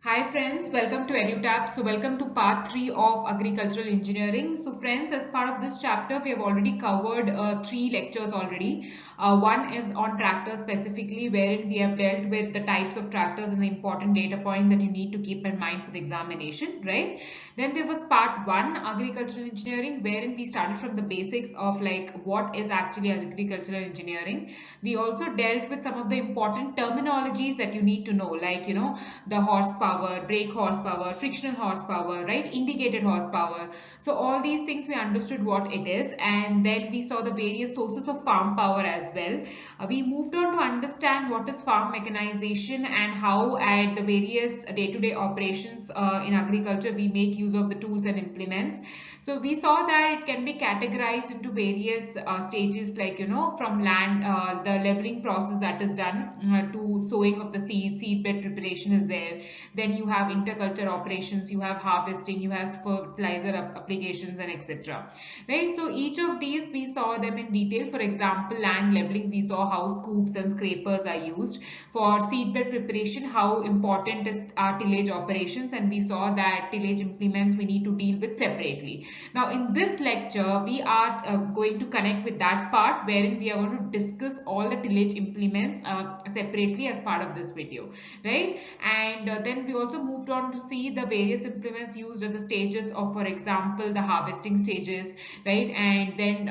Hi friends, welcome to EduTap. So welcome to part 3 of agricultural engineering. So friends, as part of this chapter, we have already covered 3 lectures already. One is on tractors specifically, wherein we have dealt with the types of tractors and the important data points that you need to keep in mind for the examination, right? Then there was part 1, agricultural engineering, wherein we started from the basics of like what is actually agricultural engineering. We also dealt with some of the important terminologies that you need to know, like the horsepower, brake horsepower, frictional horsepower, right? Indicated horsepower. So all these things we understood what it is, and then we saw the various sources of farm power as well. We moved on to understand what is farm mechanization and how at the various day-to-day operations in agriculture we make use of the tools and implements. So we saw that it can be categorized into various stages, like from land, the leveling process that is done to sowing of the seed bed preparation is there. Then you have interculture operations, you have harvesting, you have fertilizer applications, and etc. Right. So each of these we saw them in detail. For example, land leveling, we saw how scoops and scrapers are used. For seed bed preparation, how important is tillage operations, and we saw that tillage implements we need to deal with separately. Now in this lecture, we are going to connect with that part wherein we are going to discuss all the tillage implements separately as part of this video, right? And then we also moved on to see the various implements used at the stages of, for example, the harvesting stages, right? And then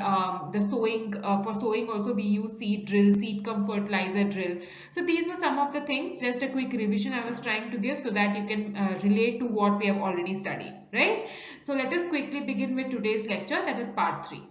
the sowing, for sowing also we use seed drill, seed cum fertilizer drill. So these were some of the things, just a quick revision I was trying to give so that you can relate to what we have already studied, right? So let us quickly begin with today's lecture, that is part 3.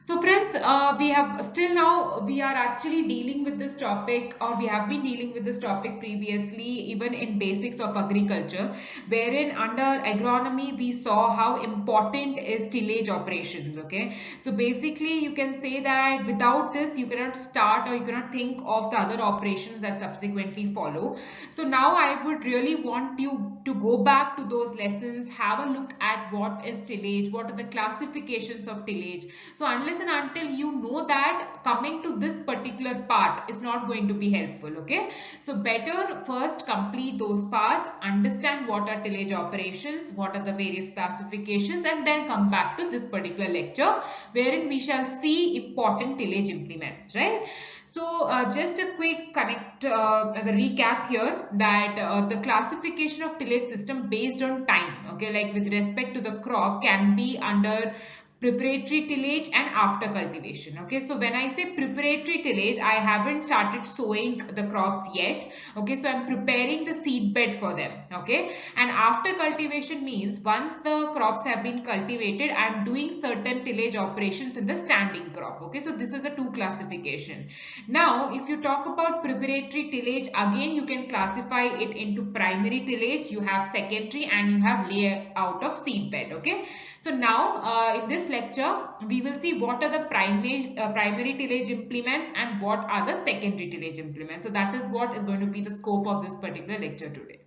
So friends, we have still now we are actually dealing with this topic, or we have been dealing with this topic previously even in basics of agriculture, wherein under agronomy we saw how important is tillage operations. Okay, so basically you can say that without this you cannot start or you cannot think of the other operations that subsequently follow. So now I would really want you to go back to those lessons, have a look at what is tillage, what are the classifications of tillage. So unless and until you know that, coming to this particular part is not going to be helpful. Okay, so better first complete those parts, understand what are tillage operations, what are the various classifications, and then come back to this particular lecture wherein we shall see important tillage implements, right? So just a quick the recap here, that the classification of tillage system based on time, okay, like with respect to the crop, can be under preparatory tillage and after cultivation. Okay, so when I say preparatory tillage, I haven't started sowing the crops yet. Okay, so I'm preparing the seed bed for them. Okay, and after cultivation means once the crops have been cultivated, I'm doing certain tillage operations in the standing crop. Okay, so this is a two classification. Now if you talk about preparatory tillage, again you can classify it into primary tillage, you have secondary, and you have layout of seed bed. Okay, so now in this lecture, we will see what are the primary tillage implements and what are the secondary tillage implements. So that is what is going to be the scope of this particular lecture today.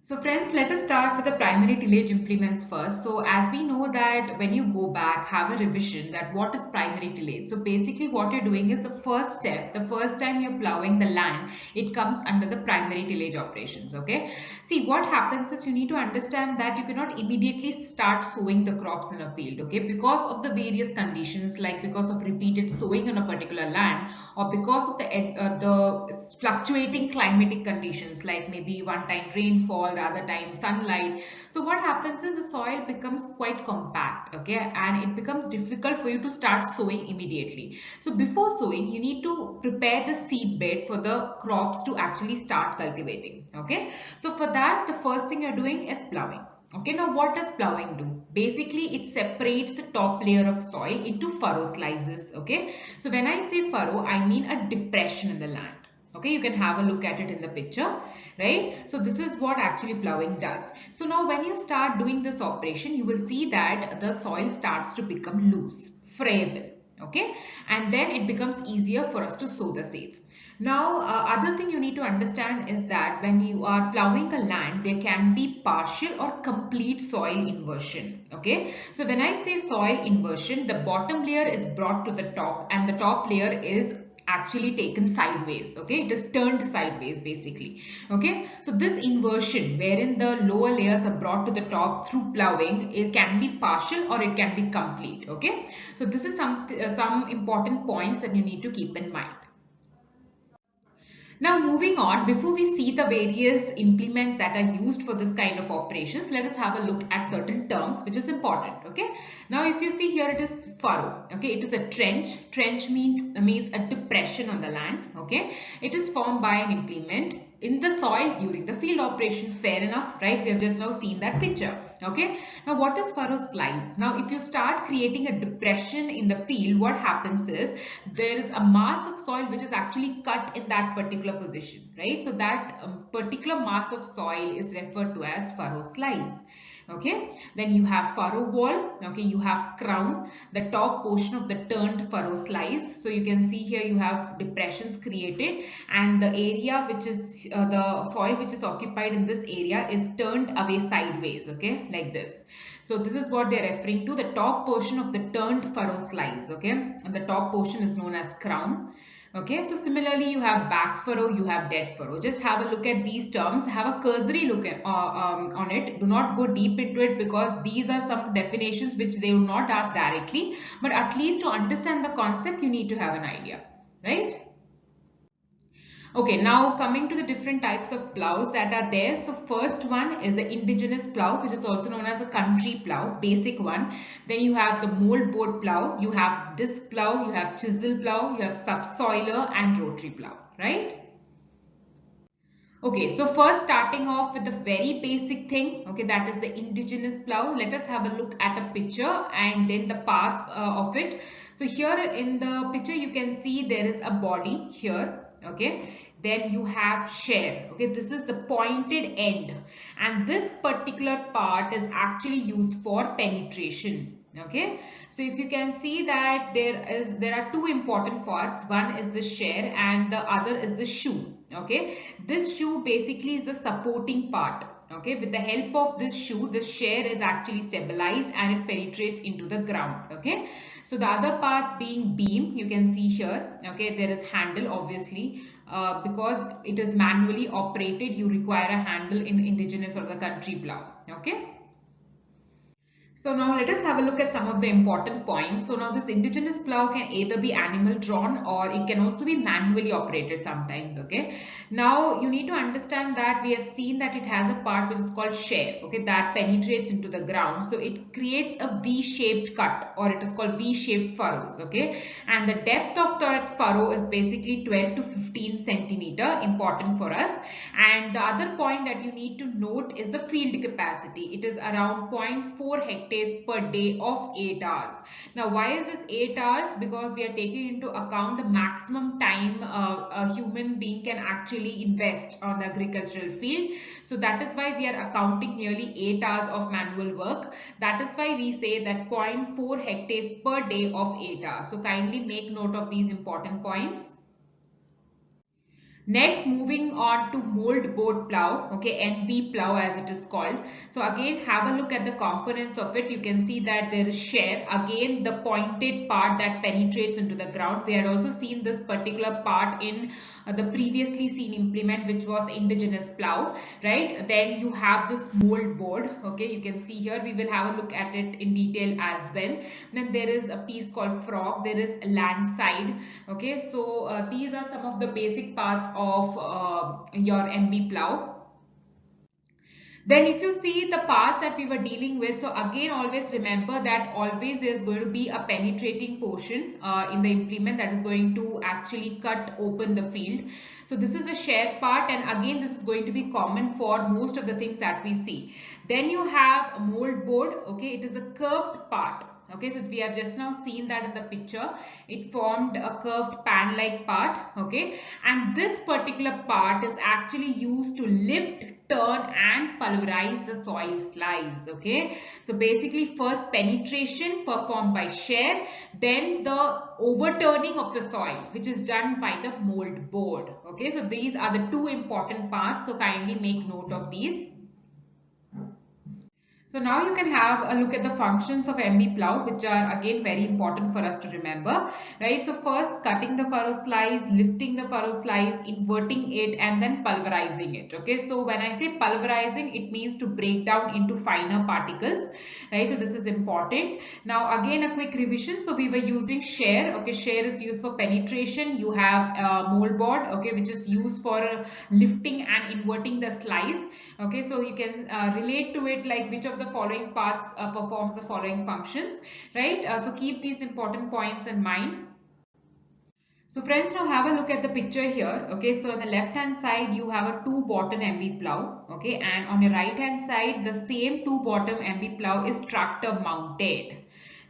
So friends, let us start with the primary tillage implements first. So as we know that when you go back, have a revision that what is primary tillage. So basically what you're doing is the first step, the first time you're plowing the land, it comes under the primary tillage operations. Okay. See, what happens is you need to understand that you cannot immediately start sowing the crops in a field. Okay. Because of the various conditions, like because of repeated sowing on a particular land, or because of the fluctuating climatic conditions, like maybe one time rainfall, the other time sunlight. So what happens is the soil becomes quite compact, okay, and it becomes difficult for you to start sowing immediately. So before sowing, you need to prepare the seed bed for the crops to actually start cultivating. Okay, so for that, the first thing you're doing is plowing. Okay, now what does plowing do? Basically, it separates the top layer of soil into furrow slices. Okay, so when I say furrow, I mean a depression in the land. Okay, you can have a look at it in the picture, right? So this is what actually plowing does. So now when you start doing this operation, you will see that the soil starts to become loose, friable. Okay, and then it becomes easier for us to sow the seeds. Now, other thing you need to understand is that when you are plowing a land, there can be partial or complete soil inversion. Okay, so when I say soil inversion, the bottom layer is brought to the top and the top layer is actually taken sideways. Okay, it is turned sideways basically. Okay, so this inversion wherein the lower layers are brought to the top through ploughing, it can be partial or it can be complete. Okay, so this is some important points that you need to keep in mind. Now moving on, before we see the various implements that are used for this kind of operations, let us have a look at certain terms which is important. Okay. Now if you see here, it is furrow. Okay. It is a trench. Trench means a depression on the land. Okay. It is formed by an implement in the soil during the field operation. Fair enough, right? We have just now seen that picture. Okay. Now what is furrow slice? Now if you start creating a depression in the field, what happens is there is a mass of soil which is actually cut in that particular position, right? So that particular mass of soil is referred to as furrow slice. Okay, then you have furrow wall. Okay, you have crown, the top portion of the turned furrow slice. So you can see here you have depressions created, and the area which is the soil which is occupied in this area is turned away sideways. Okay, like this. So this is what they are referring to, the top portion of the turned furrow slice. Okay, and the top portion is known as crown. Okay, so similarly you have back furrow, you have dead furrow. Just have a look at these terms, have a cursory look at, on it. Do not go deep into it because these are some definitions which they will not ask directly, but at least to understand the concept you need to have an idea, right? Okay, now coming to the different types of plows that are there. So first one is the indigenous plow, which is also known as a country plow, basic one. Then you have the mold board plow, you have disc plow, you have chisel plow, you have subsoiler and rotary plow, right? Okay, so first starting off with the very basic thing, okay, that is the indigenous plow. Let us have a look at a picture and then the parts of it. So here in the picture you can see there is a body here, okay. Then you have share, okay, this is the pointed end, and this particular part is actually used for penetration. Okay, so if you can see that there are two important parts. One is the share and the other is the shoe. Okay, this shoe basically is the supporting part. Okay, with the help of this shoe, this share is actually stabilized and it penetrates into the ground. Okay, so the other parts being beam, you can see here. Okay, there is handle, obviously. Because it is manually operated, you require a handle in indigenous or the country plow. Okay. So now let us have a look at some of the important points. So now this indigenous plow can either be animal drawn or it can also be manually operated sometimes. Okay. Now you need to understand that we have seen that it has a part which is called share. Okay, that penetrates into the ground. So it creates a V-shaped cut, or it is called V-shaped furrows. Okay, and the depth of that furrow is basically 12 to 15 centimeter, important for us. And the other point that you need to note is the field capacity. It is around 0.4 hectares per day of 8 hours. Now why is this 8 hours? Because we are taking into account the maximum time a human being can actually invest on the agricultural field. So that is why we are accounting nearly 8 hours of manual work. That is why we say that 0.4 hectares per day of 8 hours. So kindly make note of these important points. Next, moving on to mold board plow, okay, MB plow as it is called. So again, have a look at the components of it. You can see that there is share, again the pointed part that penetrates into the ground. We had also seen this particular part in the previously seen implement, which was indigenous plow, right? Then you have this mold board, okay, you can see here. We will have a look at it in detail as well. Then there is a piece called frog, there is land side, okay. So these are some of the basic parts of your MB plow. Then if you see the parts that we were dealing with, so again always remember that always there's going to be a penetrating portion in the implement that is going to actually cut open the field. So this is a share part, and again this is going to be common for most of the things that we see. Then you have a mold board, okay, it is a curved part. Okay, so we have just now seen that in the picture. It formed a curved pan-like part, okay, and this particular part is actually used to lift, turn and pulverize the soil slice. Okay, so basically first penetration performed by share, then the overturning of the soil, which is done by the mold board. Okay, so these are the two important parts, so kindly make note of these. So now you can have a look at the functions of MB plow, which are again very important for us to remember, right? So first, cutting the furrow slice, lifting the furrow slice, inverting it, and then pulverizing it. Okay, so when I say pulverizing, it means to break down into finer particles, right? So this is important. Now again, a quick revision. So we were using share. Okay, share is used for penetration. You have mold board, okay, which is used for lifting and inverting the slice. Okay, so you can relate to it like which of the following parts performs the following functions, right? So keep these important points in mind. So friends, now have a look at the picture here. Okay, so on the left hand side you have a two bottom MB plow. Okay, and on your right hand side the same two bottom MB plow is tractor mounted.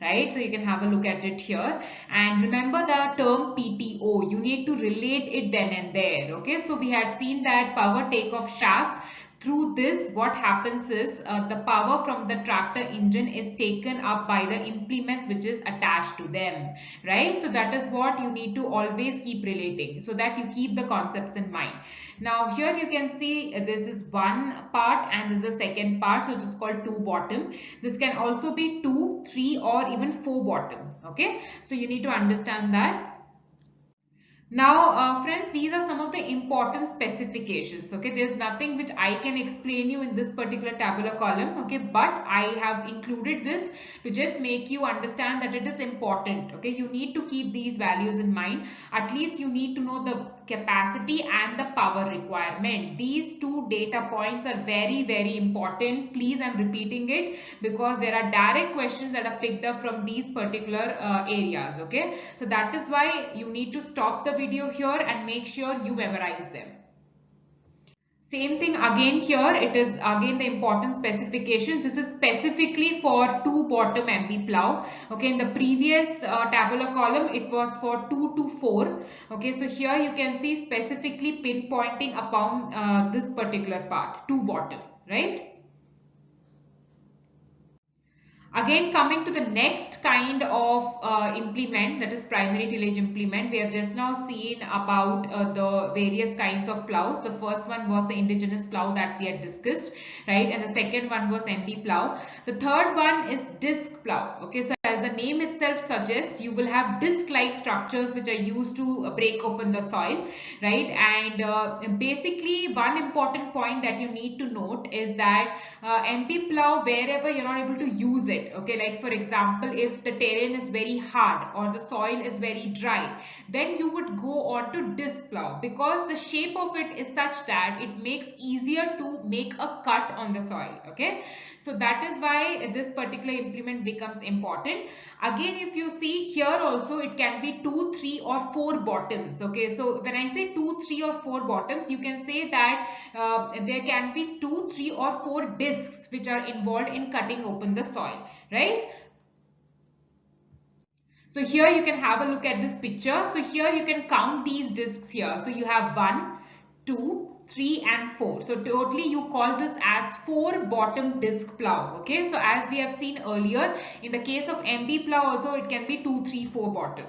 Right, so you can have a look at it here, and remember the term PTO, you need to relate it then and there. Okay, so we had seen that power takeoff shaft. Through this, what happens is the power from the tractor engine is taken up by the implements which is attached to them, right? So that is what you need to always keep relating, so that you keep the concepts in mind. Now here you can see this is one part and this is the second part, so it is called two bottom. This can also be 2, 3 or even 4 bottom. Okay, so you need to understand that. Now, friends, these are some of the important specifications. Okay, there's nothing which I can explain you in this particular tabular column. Okay, but I have included this to just make you understand that it is important. Okay, you need to keep these values in mind. At least you need to know the capacity and the power requirement. These two data points are very, very important. Please, I'm repeating it because there are direct questions that are picked up from these particular areas. Okay, so that is why you need to stop the video here and make sure you memorize them. Same thing again here, it is again the important specifications. This is specifically for two bottom MB plow. Okay, in the previous tabular column it was for 2 to 4. Okay, so here you can see specifically pinpointing upon this particular part, two bottom, right? Again, coming to the next kind of implement, that is primary tillage implement, we have just now seen about the various kinds of plows. The first one was the indigenous plow that we had discussed, right? And the second one was MB plow. The third one is disc plow. Okay, so as the name itself suggests, you will have disc-like structures which are used to break open the soil, right? And basically, one important point that you need to note is that MB plow, wherever you're not able to use it, okay, like for example if the terrain is very hard or the soil is very dry, then you would go on to disc plow because the shape of it is such that it makes easier to make a cut on the soil. Okay, so that is why this particular implement becomes important. Again, if you see here also, it can be 2, 3 or 4 bottoms. Okay, so when I say 2, 3 or 4 bottoms, you can say that there can be 2, 3 or 4 discs which are involved in cutting open the soil, right? So here you can have a look at this picture. So here you can count these discs here. So you have 1, 2, 3 and 4. So totally you call this as 4 bottom disc plow. Okay, so as we have seen earlier, in the case of MB plow also it can be 2, 3, 4 bottom.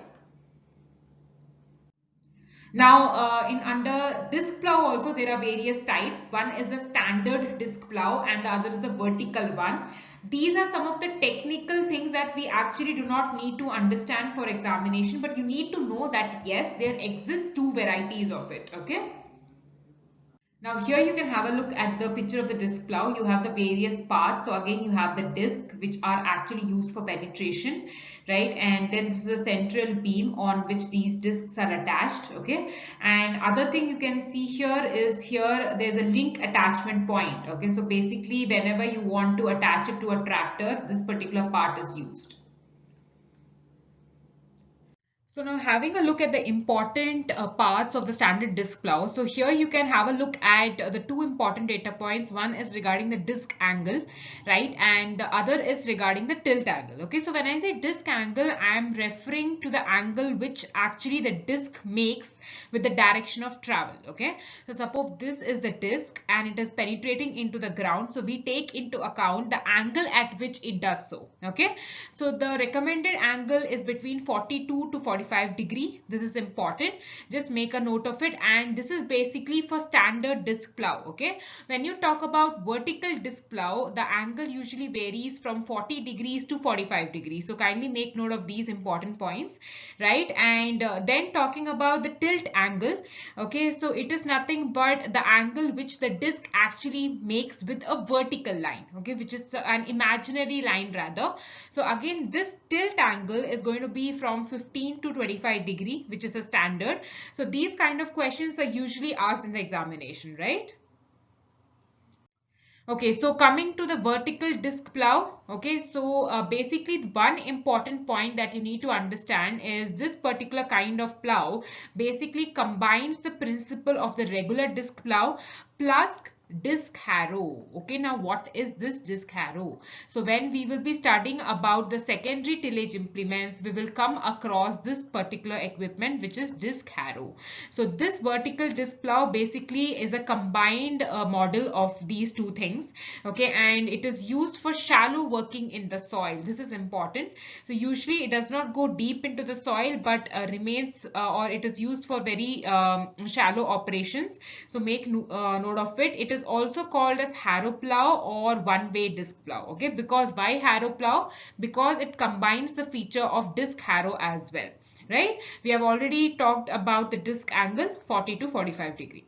Now, in under disc plow also there are various types. One is the standard disc plow and the other is the vertical one. These are some of the technical things that we actually do not need to understand for examination, but you need to know that yes, there exists two varieties of it. Okay. Now here you can have a look at the picture of the disc plow. You have the various parts. So again you have the disc which are actually used for penetration, right? And then this is a central beam on which these discs are attached. Okay, and other thing you can see here is here there's a link attachment point. Okay, so basically whenever you want to attach it to a tractor, this particular part is used. So now having a look at the important parts of the standard disc plow. So here you can have a look at the two important data points. One is regarding the disc angle, right? And the other is regarding the tilt angle. Okay, so when I say disc angle, I am referring to the angle which actually the disc makes with the direction of travel. Okay, so suppose this is the disc and it is penetrating into the ground. So we take into account the angle at which it does so. Okay, so the recommended angle is between 42 to 45 45 degree. This is important. Just make a note of it. And this is basically for standard disc plow. Okay. When you talk about vertical disc plow, the angle usually varies from 40 degrees to 45 degrees. So kindly make note of these important points, right? And then talking about the tilt angle. Okay. So it is nothing but the angle which the disc actually makes with a vertical line. Okay. Which is an imaginary line rather. So again, this tilt angle is going to be from 15 to 25 degree, which is a standard. So these kind of questions are usually asked in the examination, right? Okay, so coming to the vertical disc plow, okay, so basically one important point that you need to understand is this particular kind of plow basically combines the principle of the regular disc plow plus disc harrow. Okay, now what is this disc harrow? So when we will be studying about the secondary tillage implements, we will come across this particular equipment, which is disc harrow. So this vertical disc plow basically is a combined model of these two things. Okay, and it is used for shallow working in the soil. This is important. So usually it does not go deep into the soil, but remains or it is used for very shallow operations. So make note of it. It is also called as harrow plow or one-way disc plow. Okay, because why harrow plow? Because it combines the feature of disc harrow as well, right? We have already talked about the disc angle 40 to 45 degree.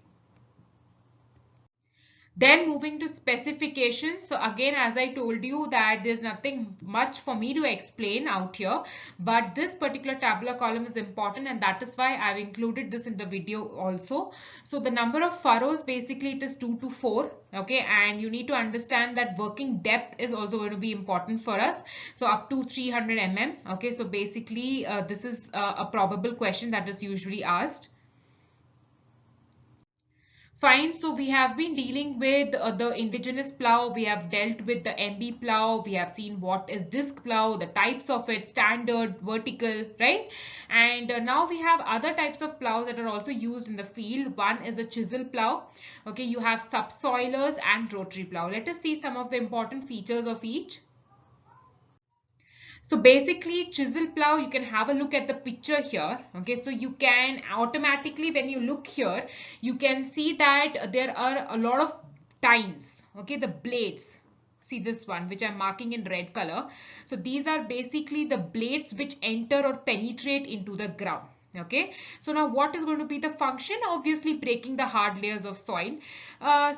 Then moving to specifications. So again, as I told you that there's nothing much for me to explain out here, but this particular tabular column is important, and that is why I've included this in the video also. So the number of furrows, basically it is 2 to 4. Okay, and you need to understand that working depth is also going to be important for us. So up to 300 mm. Okay, so basically this is a probable question that is usually asked. Fine, so we have been dealing with the indigenous plow, we have dealt with the MB plow, we have seen what is disc plow, the types of it, standard, vertical, right? And now we have other types of plows that are also used in the field. One is the chisel plow. Okay, you have subsoilers and rotary plow. Let us see some of the important features of each. So basically chisel plow, you can have a look at the picture here. Okay, so you can automatically, when you look here, you can see that there are a lot of tines. Okay, the blades. See this one, which I'm marking in red color. So these are basically the blades which enter or penetrate into the ground. Okay, so now what is going to be the function? Obviously breaking the hard layers of soil.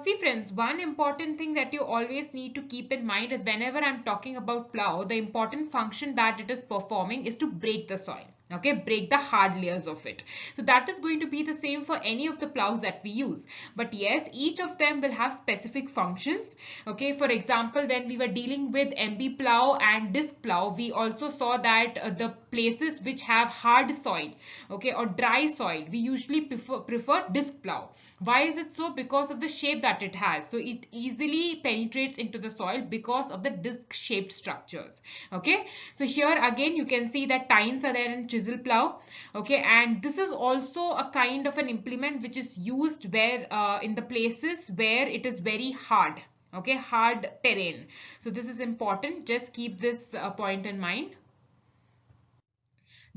See friends, one important thing that you always need to keep in mind is whenever I'm talking about plow, the important function that it is performing is to break the soil. Okay, break the hard layers of it. So that is going to be the same for any of the plows that we use. But yes, each of them will have specific functions. Okay, for example, when we were dealing with MB plow and disc plow, we also saw that the places which have hard soil, okay, or dry soil, we usually prefer disc plow. Why is it so? Because of the shape that it has. So it easily penetrates into the soil because of the disc shaped structures. Okay, so here again you can see that tines are there in chisel plow. Okay, and this is also a kind of an implement which is used where in the places where it is very hard. Okay, hard terrain. So this is important. Just keep this point in mind.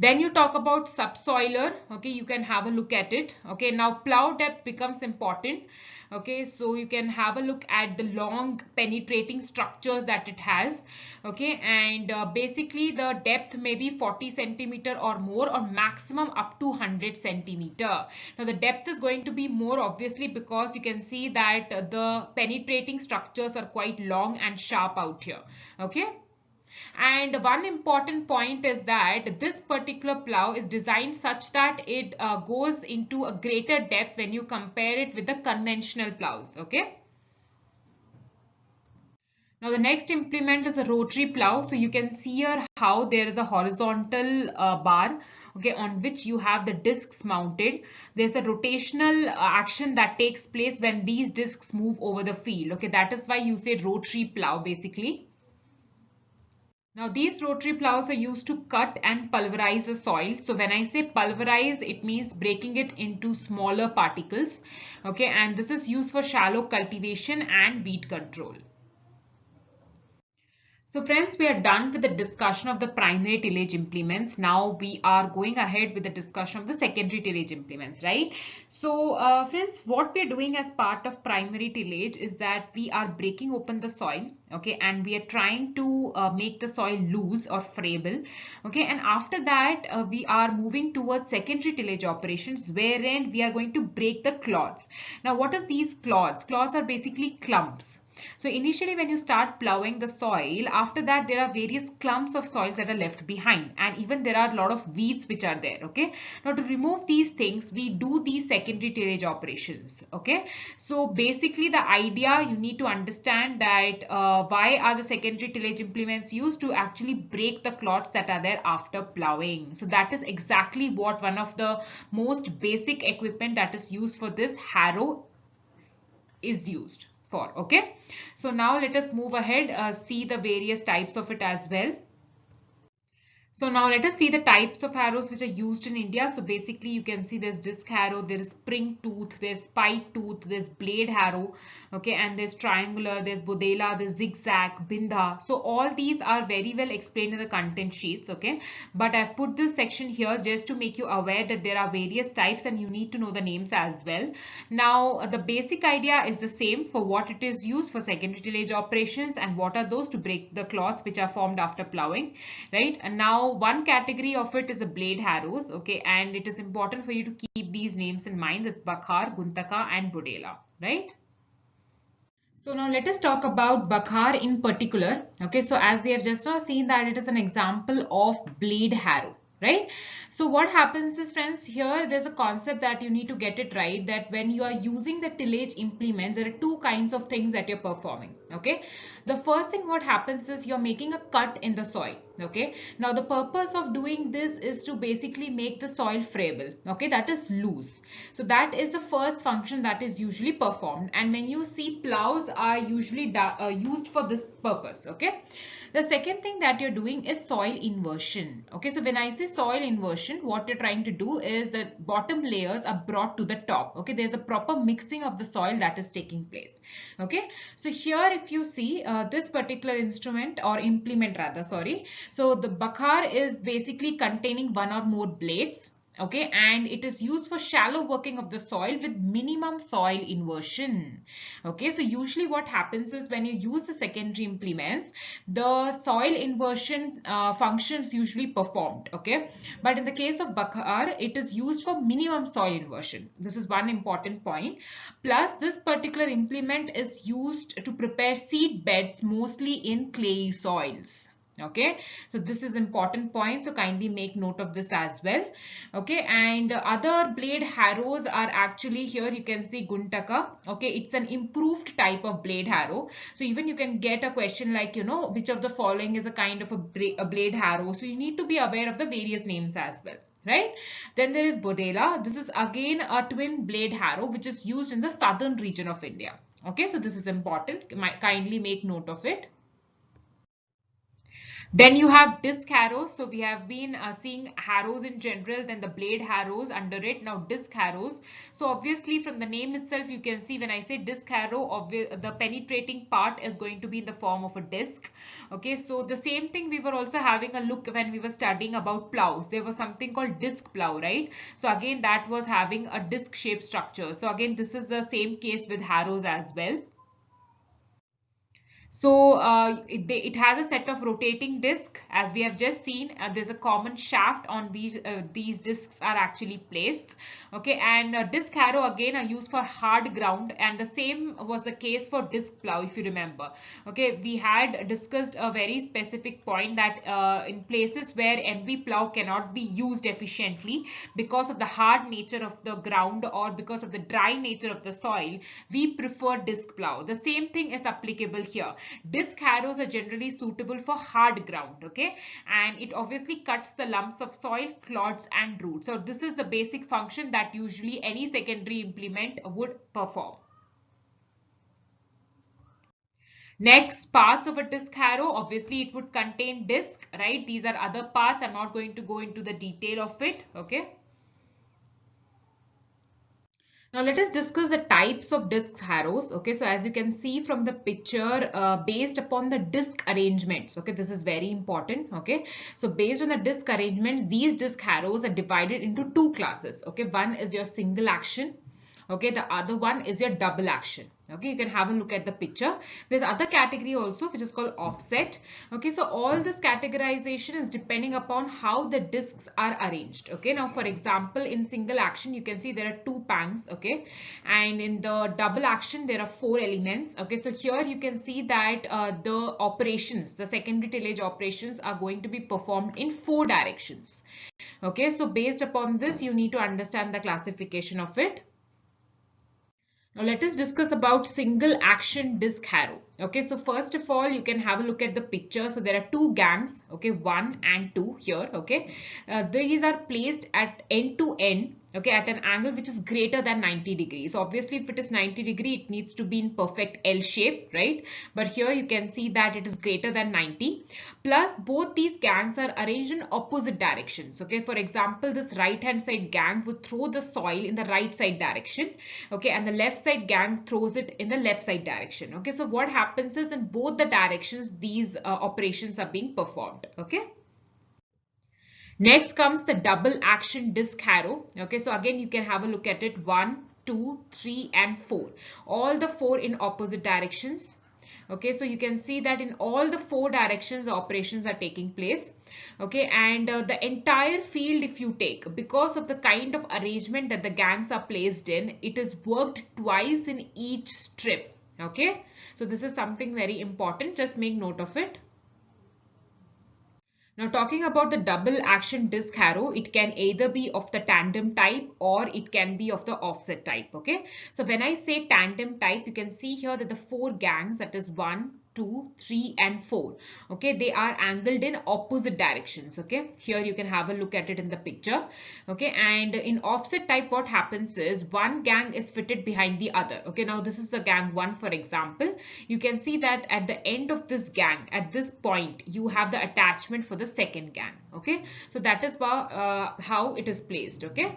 Then you talk about subsoiler. Okay, you can have a look at it. Okay, now plow depth becomes important. Okay, so you can have a look at the long penetrating structures that it has. Okay, and basically the depth may be 40 centimeter or more, or maximum up to 100 centimeter. Now the depth is going to be more obviously because you can see that the penetrating structures are quite long and sharp out here. Okay. And one important point is that this particular plow is designed such that it goes into a greater depth when you compare it with the conventional plows. Okay. Now the next implement is a rotary plow. So you can see here how there is a horizontal bar, okay, on which you have the discs mounted. There's a rotational action that takes place when these discs move over the field. Okay, that is why you say rotary plow basically. Now these rotary plows are used to cut and pulverize the soil. So when I say pulverize, it means breaking it into smaller particles. Okay, and this is used for shallow cultivation and weed control. So friends, we are done with the discussion of the primary tillage implements. Now we are going ahead with the discussion of the secondary tillage implements, right? So friends, what we are doing as part of primary tillage is that we are breaking open the soil, okay, and we are trying to make the soil loose or friable, okay, and after that we are moving towards secondary tillage operations wherein we are going to break the clods. Now what are these clods? Clods are basically clumps. So initially when you start plowing the soil, after that there are various clumps of soils that are left behind, and even there are a lot of weeds which are there, okay. Now to remove these things, we do these secondary tillage operations, okay. So basically the idea, you need to understand that why are the secondary tillage implements used? To actually break the clods that are there after plowing. So that is exactly what one of the most basic equipment that is used for this harrow is used for, okay. So now let us move ahead, see the various types of it as well. So now let us see the types of harrows which are used in India. So basically you can see there's disc harrow, there is spring tooth, there's spike tooth, there's blade harrow, okay, and there's triangular, there's bodela, there's zigzag, bindha. So all these are very well explained in the content sheets, okay, but I've put this section here just to make you aware that there are various types and you need to know the names as well. Now the basic idea is the same for what it is used for secondary tillage operations and what are those to break the clods which are formed after plowing, right. And now one category of it is the blade harrows, okay, and it is important for you to keep these names in mind. It's Bakhar, Guntaka and Bodela, right. So now let us talk about Bakhar in particular. Okay, so as we have just now seen that it is an example of blade harrow, right? So what happens is, friends, here there's a concept that you need to get it right, that when you are using the tillage implements, there are two kinds of things that you're performing, okay? The first thing what happens is you're making a cut in the soil, okay? Now the purpose of doing this is to basically make the soil friable, okay? That is loose. So that is the first function that is usually performed, and when you see plows are usually used for this purpose, okay? The second thing that you're doing is soil inversion. Okay, so when I say soil inversion, what you're trying to do is the bottom layers are brought to the top. Okay, there's a proper mixing of the soil that is taking place. Okay, so here if you see this particular instrument or implement rather, sorry. So the Bakhar is basically containing one or more blades, okay, and it is used for shallow working of the soil with minimum soil inversion. Okay, so usually what happens is when you use the secondary implements, the soil inversion functions usually performed, okay, but in the case of Bakhar, it is used for minimum soil inversion. This is one important point. Plus this particular implement is used to prepare seed beds mostly in clayey soils. Okay, so this is important point, so kindly make note of this as well. Okay, and other blade harrows are actually, here you can see Guntaka. Okay, it's an improved type of blade harrow. So even you can get a question like, you know, which of the following is a kind of a blade harrow. So you need to be aware of the various names as well, right? Then there is Bodela. This is again a twin blade harrow which is used in the southern region of India. Okay, so this is important. Kindly make note of it. Then you have disc harrows. So we have been seeing harrows in general, then the blade harrows under it. Now disc harrows. So obviously from the name itself, you can see when I say disc harrow, the penetrating part is going to be in the form of a disc. Okay, so the same thing we were also having a look when we were studying about plows. There was something called disc plow, right? So again, that was having a disc shaped structure. So again, this is the same case with harrows as well. So it has a set of rotating disc, as we have just seen. There's a common shaft on these discs are actually placed. Okay, and disc harrow again are used for hard ground, and the same was the case for disc plow, if you remember. Okay, we had discussed a very specific point that in places where MV plow cannot be used efficiently because of the hard nature of the ground or because of the dry nature of the soil, we prefer disc plow. The same thing is applicable here. Disc harrows are generally suitable for hard ground, okay, and it obviously cuts the lumps of soil, clods and roots. So this is the basic function that usually any secondary implement would perform. Next, parts of a disc harrow, obviously it would contain disc, right? These are other parts. I'm not going to go into the detail of it, okay. Now let us discuss the types of disc harrows. Okay, so as you can see from the picture, based upon the disc arrangements. Okay, this is very important. Okay, so based on the disc arrangements, these disc harrows are divided into two classes. Okay, one is your single action. Okay, the other one is your double action. Okay, you can have a look at the picture. There's other category also which is called offset. Okay, so all this categorization is depending upon how the discs are arranged. Okay, now for example, in single action you can see there are two pangs. Okay, and in the double action there are four elements. Okay, so here you can see that the operations, the secondary tillage operations, are going to be performed in four directions. Okay, so based upon this you need to understand the classification of it. Now let us discuss about single action disc harrow. Okay, so first of all, you can have a look at the picture. So there are two gangs, okay, 1 and 2 here, okay. These are placed at end to end, okay, at an angle which is greater than 90 degrees. So obviously, if it is 90 degree, it needs to be in perfect L shape, right? But here you can see that it is greater than 90. Plus, both these gangs are arranged in opposite directions, okay. For example, this right hand side gang would throw the soil in the right side direction, okay, and the left side gang throws it in the left side direction, okay. So what happens is in both the directions these operations are being performed. Okay, next comes the double action disc harrow. Okay, so again you can have a look at it. 1, 2, 3 and 4, all the four in opposite directions. Okay, so you can see that in all the four directions the operations are taking place. Okay, and the entire field, if you take, because of the kind of arrangement that the gangs are placed in, it is worked twice in each strip. Okay, so this is something very important, just make note of it. Now talking about the double action disc harrow, it can either be of the tandem type or it can be of the offset type. Okay, so when I say tandem type, you can see here that the four gangs, that is 1, 2, 3 and 4, okay, they are angled in opposite directions. Okay, here you can have a look at it in the picture. Okay, and in offset type what happens is one gang is fitted behind the other. Okay, now this is the gang 1 for example. You can see that at the end of this gang, at this point, you have the attachment for the second gang. Okay, so that is how it is placed. Okay,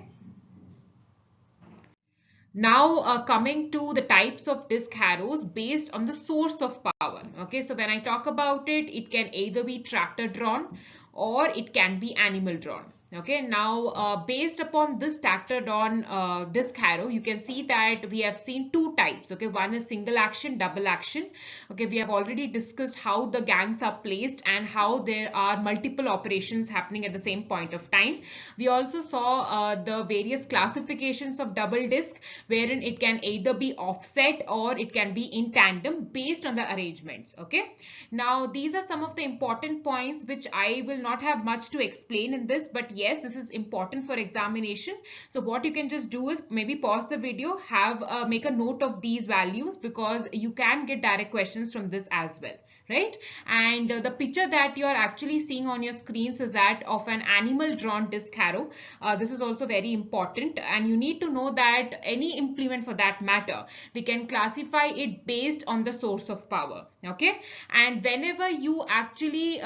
now coming to the types of disc harrows based on the source of power. Okay, so when I talk about it, it can either be tractor drawn or it can be animal drawn. Okay, now based upon this tractor drawn disc harrow, you can see that we have seen two types. Okay, one is single action, double action. Okay, we have already discussed how the gangs are placed and how there are multiple operations happening at the same point of time. We also saw the various classifications of double disc, wherein it can either be offset or it can be in tandem based on the arrangements. Okay, now these are some of the important points which I will not have much to explain in this, but yes, this is important for examination. So what you can just do is maybe pause the video, have make a note of these values, because you can get direct questions from this as well, right? And the picture that you are actually seeing on your screens is that of an animal drawn disc harrow. This is also very important, and you need to know that any implement for that matter, we can classify it based on the source of power. Okay, and whenever you actually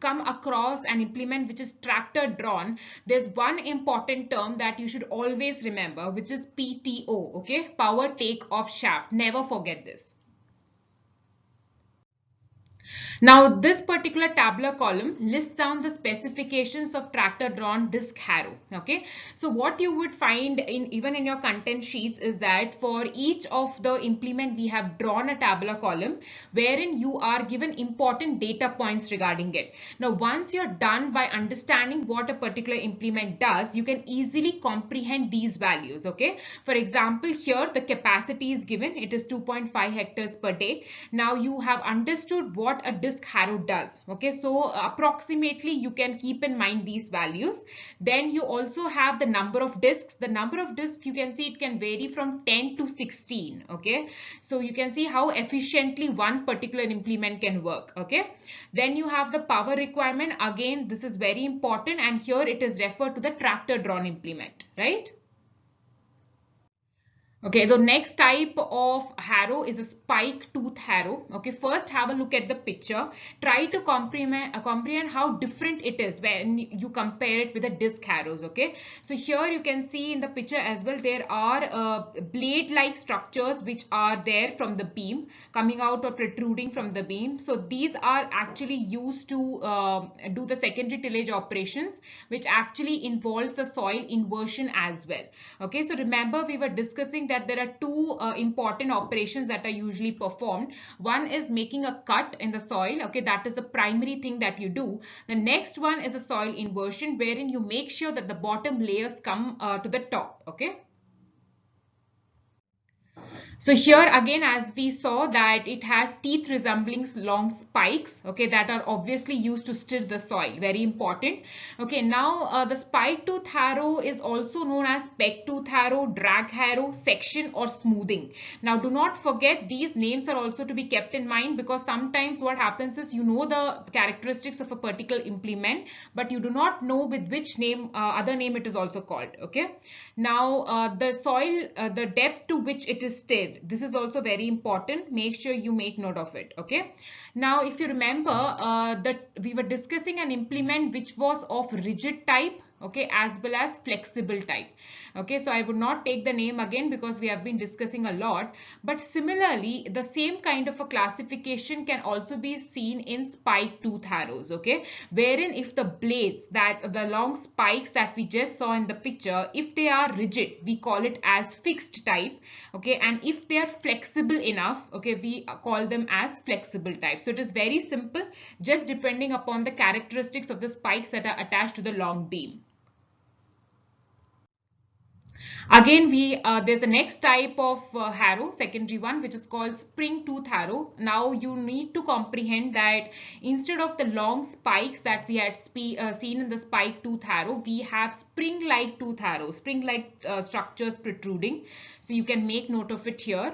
come across an implement which is tractor drawn, there's one important term that you should always remember, which is PTO. Okay, power take off shaft. Never forget this. Now, this particular tabular column lists down the specifications of tractor drawn disc harrow. Okay, so what you would find in even in your content sheets is that for each of the implement we have drawn a tabular column wherein you are given important data points regarding it. Now, once you're done by understanding what a particular implement does, you can easily comprehend these values. Okay, for example, here the capacity is given, it is 2.5 hectares per day. Now you have understood what a disc harrow does. Okay, so approximately you can keep in mind these values. Then you also have the number of discs. The number of discs, you can see it can vary from 10 to 16. Okay, so you can see how efficiently one particular implement can work. Okay, then you have the power requirement. Again, this is very important, and here it is referred to the tractor drawn implement, right? Okay, the next type of harrow is a spike tooth harrow. Okay, first have a look at the picture. Try to comprehend how different it is when you compare it with the disc harrows. Okay, so here you can see in the picture as well, there are blade-like structures which are there from the beam, coming out or protruding from the beam. So these are actually used to do the secondary tillage operations, which actually involves the soil inversion as well. Okay, so remember we were discussing that there are two important operations that are usually performed. One is making a cut in the soil. Okay, that is the primary thing that you do. The next one is a soil inversion, wherein you make sure that the bottom layers come to the top. Okay. So here again, as we saw, that it has teeth resembling long spikes, okay, that are obviously used to stir the soil. Very important. Okay, now the spike tooth harrow is also known as peg tooth harrow, drag harrow, section or smoothing. Now do not forget, these names are also to be kept in mind, because sometimes what happens is you know the characteristics of a particular implement, but you do not know with which name, other name it is also called. Okay. Now the soil, the depth to which it is stirred, this is also very important. Make sure you make note of it. Okay. Now if you remember that we were discussing an implement which was of rigid type, okay, as well as flexible type. Okay, so I would not take the name again because we have been discussing a lot, but similarly the same kind of a classification can also be seen in spike tooth harrows. Okay, wherein if the blades, that the long spikes that we just saw in the picture, if they are rigid, we call it as fixed type. Okay, and if they are flexible enough, okay, we call them as flexible type. So it is very simple, just depending upon the characteristics of the spikes that are attached to the long beam. Again, there's a next type of harrow, secondary one, which is called spring tooth harrow. Now you need to comprehend that instead of the long spikes that we had seen in the spike tooth harrow, we have spring-like tooth harrow, spring-like structures protruding. So you can make note of it here.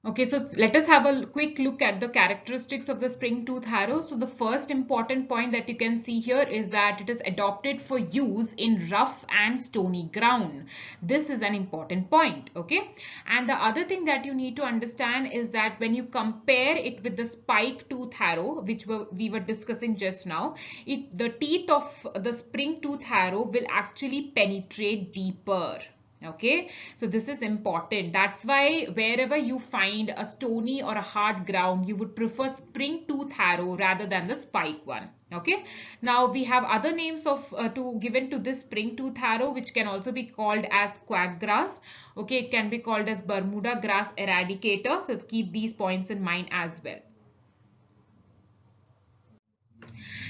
Okay, so let us have a quick look at the characteristics of the spring tooth harrow. So the first important point that you can see here is that it is adopted for use in rough and stony ground. This is an important point. Okay, and the other thing that you need to understand is that when you compare it with the spike tooth harrow, which we were discussing just now, the teeth of the spring tooth harrow will actually penetrate deeper. Okay, so this is important. That's why wherever you find a stony or a hard ground, you would prefer spring tooth harrow rather than the spike one. Okay, now we have other names of given to this spring tooth harrow, which can also be called as quack grass. Okay, it can be called as Bermuda grass eradicator. So keep these points in mind as well.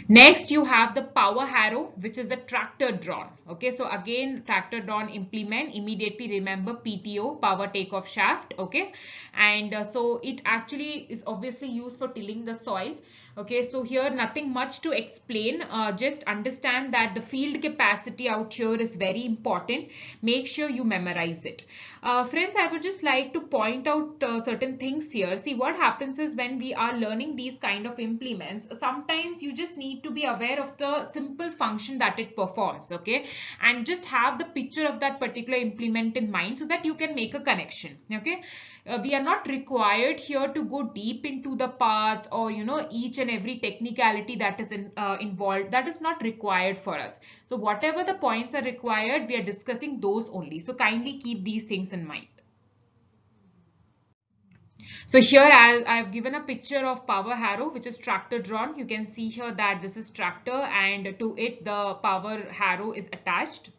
Next, you have the power harrow, which is the tractor drawn. Okay, so again, tractor drawn implement, immediately remember PTO, power takeoff shaft. Okay, and so it actually is obviously used for tilling the soil. Okay, so here nothing much to explain. Just understand that the field capacity out here is very important. Make sure you memorize it. Friends, I would just like to point out certain things here. See, what happens is when we are learning these kind of implements, sometimes you just need to be aware of the simple function that it performs. Okay, and just have the picture of that particular implement in mind so that you can make a connection. Okay, we are not required here to go deep into the parts or each and every technicality that is involved. That is not required for us. So whatever the points are required, we are discussing those only. So kindly keep these things in mind. So here I've given a picture of power harrow, which is tractor drawn. You can see here that this is tractor and to it the power harrow is attached.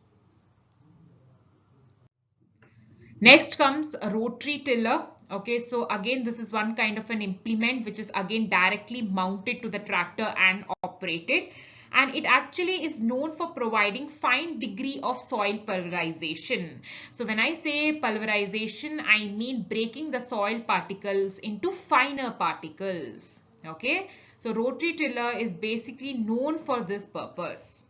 Next comes a rotary tiller. Okay, so again, this is one kind of an implement which is again directly mounted to the tractor and operated. And it actually is known for providing fine degree of soil pulverization. So when I say pulverization, I mean breaking the soil particles into finer particles. Okay, so rotary tiller is basically known for this purpose.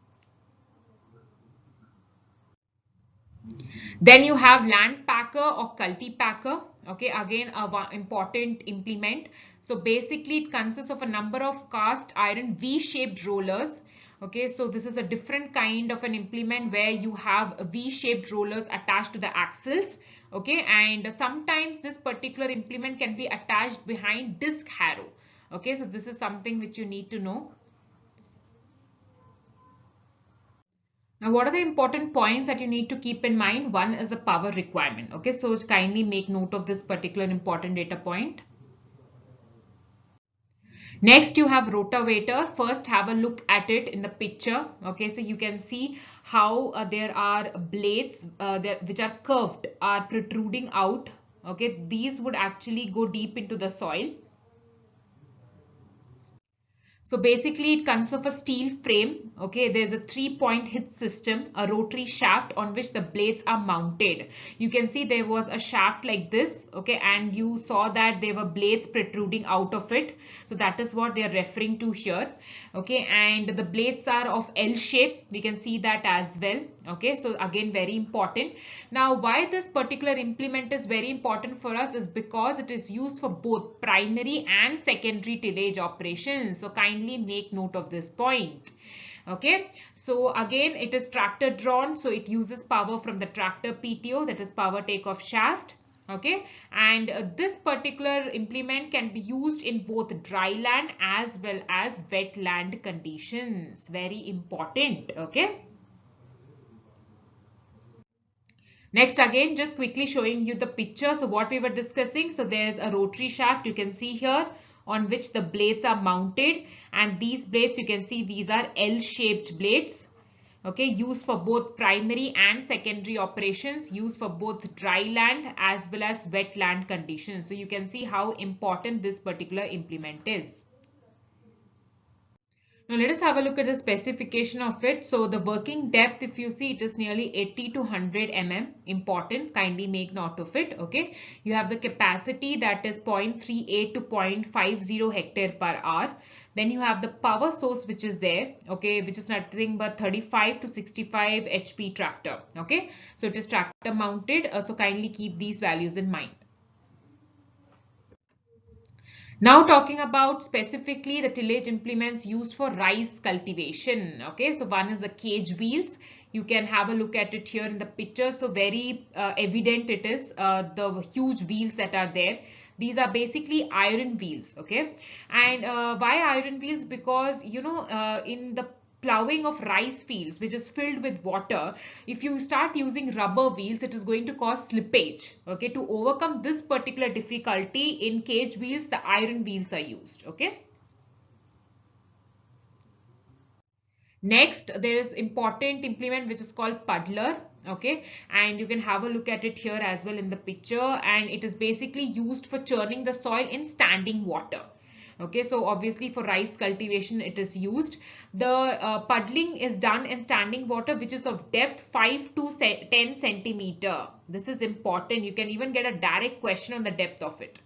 Then you have land packer or cultipacker. Okay, again a important implement. So basically it consists of a number of cast iron V-shaped rollers. Okay, so this is a different kind of an implement where you have V-shaped rollers attached to the axles. Okay, and sometimes this particular implement can be attached behind disc harrow. Okay, so this is something which you need to know. Now, what are the important points that you need to keep in mind? One is the power requirement. Okay, so kindly make note of this particular important data point. Next, you have rotavator. First, have a look at it in the picture. Okay, so you can see how there are blades which are curved, are protruding out. Okay, these would actually go deep into the soil. So basically it consists of a steel frame. Okay, there's a 3-point hitch system, a rotary shaft on which the blades are mounted. You can see there was a shaft like this. Okay, and you saw that there were blades protruding out of it. So that is what they are referring to here. Okay, and the blades are of L shape. We can see that as well. Okay, so again very important. Now why this particular implement is very important for us is because it is used for both primary and secondary tillage operations. So kindly make note of this point. Okay, so again it is tractor drawn, so it uses power from the tractor PTO, that is power takeoff shaft. Okay, and this particular implement can be used in both dry land as well as wet land conditions. Very important. Okay. Next, again, just quickly showing you the picture. So what we were discussing, so there's a rotary shaft you can see here on which the blades are mounted, and these blades you can see these are L-shaped blades. Okay, used for both primary and secondary operations, used for both dry land as well as wet land conditions. So you can see how important this particular implement is. Now let us have a look at the specification of it. So the working depth, if you see, it is nearly 80 to 100 mm. Important, kindly make note of it. Okay, you have the capacity that is 0.38 to 0.50 hectare per hour. Then you have the power source which is there, okay, which is nothing but 35 to 65 HP tractor. Okay, so it is tractor mounted. So kindly keep these values in mind. Now talking about specifically the tillage implements used for rice cultivation. Okay, so one is the cage wheels. You can have a look at it here in the picture. So very evident it is, the huge wheels that are there. These are basically iron wheels. Okay, and why iron wheels? Because you know, in the plowing of rice fields which is filled with water, if you start using rubber wheels, it is going to cause slippage. Okay, to overcome this particular difficulty, in cage wheels the iron wheels are used. Okay. Next, there is important implement which is called puddler. Okay, and you can have a look at it here as well in the picture, and it is basically used for churning the soil in standing water. Okay, so obviously for rice cultivation it is used. The puddling is done in standing water which is of depth 5 to 10 centimeter. This is important. You can even get a direct question on the depth of it.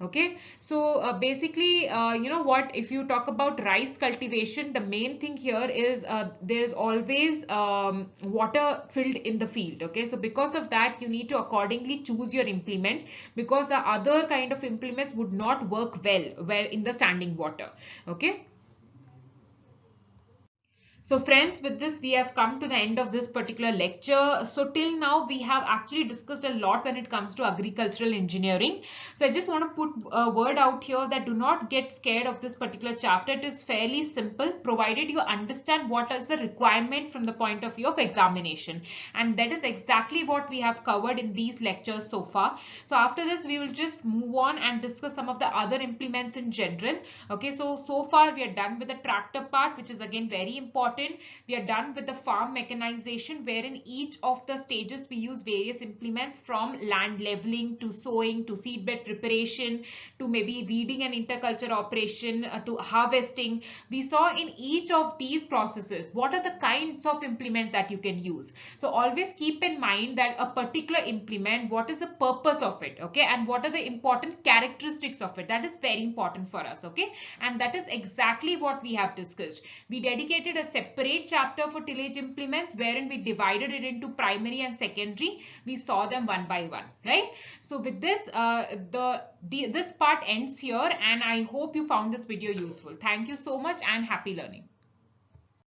Okay, so basically, you know what, if you talk about rice cultivation, the main thing here is there's always water filled in the field. Okay, so because of that, you need to accordingly choose your implement, because the other kind of implements would not work well where in the standing water. Okay. So friends, with this we have come to the end of this particular lecture. So till now we have actually discussed a lot when it comes to agricultural engineering. So I just want to put a word out here that do not get scared of this particular chapter. It is fairly simple provided you understand what is the requirement from the point of view of examination. And that is exactly what we have covered in these lectures so far. So after this we will just move on and discuss some of the other implements in general. Okay, so far we are done with the tractor part, which is again very important. We are done with the farm mechanization, wherein each of the stages we use various implements, from land leveling to sowing to seedbed preparation to maybe weeding and interculture operation to harvesting. We saw in each of these processes what are the kinds of implements that you can use. So always keep in mind that a particular implement, what is the purpose of it, okay, and what are the important characteristics of it. That is very important for us. Okay, and that is exactly what we have discussed. We dedicated a separate chapter for tillage implements, wherein we divided it into primary and secondary. We saw them one by one, right? So with this, this part ends here, and I hope you found this video useful. Thank you so much and happy learning.